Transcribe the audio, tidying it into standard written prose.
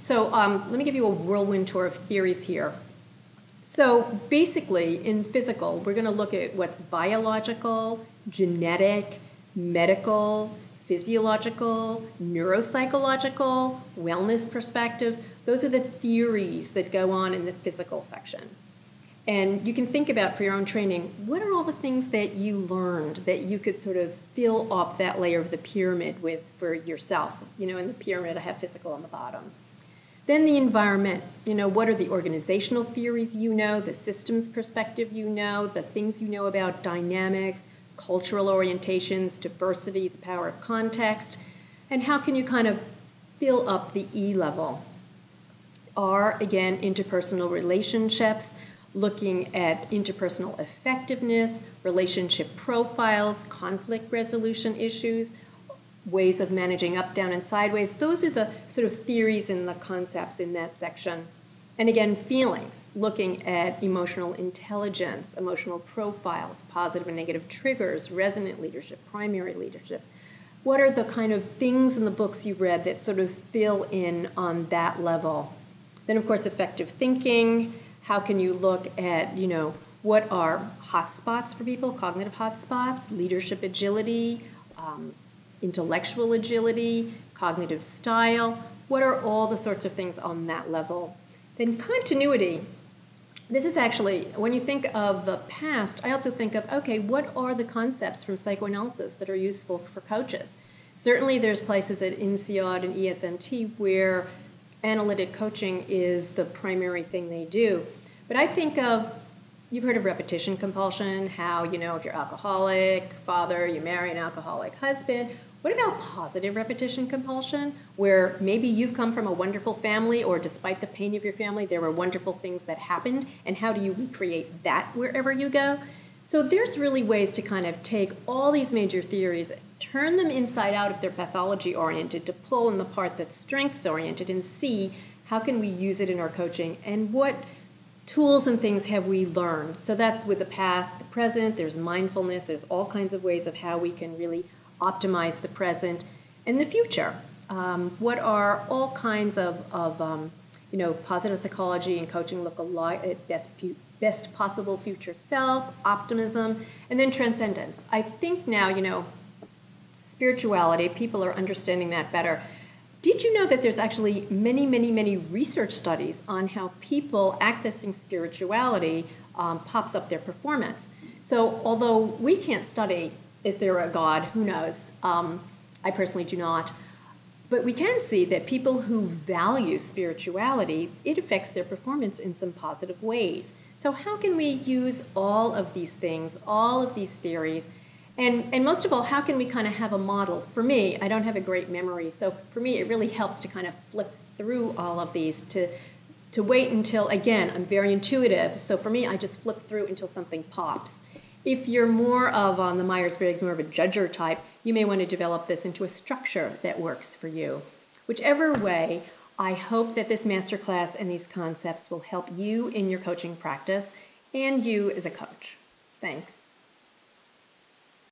So let me give you a whirlwind tour of theories here. So basically, in physical, we're going to look at what's biological, genetic, medical, physiological, neuropsychological, wellness perspectives. Those are the theories that go on in the physical section. And you can think about for your own training, what are all the things that you learned that you could sort of fill up that layer of the pyramid with for yourself? You know, in the pyramid, I have physical on the bottom. Then the environment, you know, what are the organizational theories you know, the systems perspective you know, the things you know about dynamics, cultural orientations, diversity, the power of context, and how can you kind of fill up the E level? R, again, interpersonal relationships, looking at interpersonal effectiveness, relationship profiles, conflict resolution issues, ways of managing up, down, and sideways. Those are the sort of theories and the concepts in that section. And again, feelings, looking at emotional intelligence, emotional profiles, positive and negative triggers, resonant leadership, primary leadership. What are the kind of things in the books you've read that sort of fill in on that level? Then, of course, effective thinking. How can you look at, you know, what are hotspots for people, cognitive hotspots, leadership agility, intellectual agility, cognitive style? What are all the sorts of things on that level? Then continuity. This is actually, when you think of the past, I also think of, okay, what are the concepts from psychoanalysis that are useful for coaches? Certainly there's places at INSEAD and ESMT where analytic coaching is the primary thing they do. But I think of, you've heard of repetition compulsion, how, you know, if you're alcoholic father, you marry an alcoholic husband. What about positive repetition compulsion, where maybe you've come from a wonderful family, or despite the pain of your family, there were wonderful things that happened, and how do you recreate that wherever you go? So there's really ways to kind of take all these major theories, turn them inside out if they're pathology-oriented, to pull in the part that's strengths-oriented and see how can we use it in our coaching, and what tools and things have we learned. So that's with the past, the present, there's mindfulness, there's all kinds of ways of how we can really optimize the present and the future. What are all kinds of you know, positive psychology and coaching look a lot at best possible future self, optimism, and then transcendence. I think now, you know, spirituality, people are understanding that better. Did you know that there's actually many research studies on how people accessing spirituality pops up their performance? So although we can't study, is there a God? Who knows? I personally do not. But we can see that people who value spirituality, it affects their performance in some positive ways. So how can we use all of these things, all of these theories, and most of all, how can we kind of have a model? For me, I don't have a great memory, so for me it really helps to kind of flip through all of these, to wait until, again, I'm very intuitive, so for me I just flip through until something pops. If you're more of, on the Myers-Briggs, more of a judger type, you may want to develop this into a structure that works for you. Whichever way, I hope that this masterclass and these concepts will help you in your coaching practice and you as a coach. Thanks.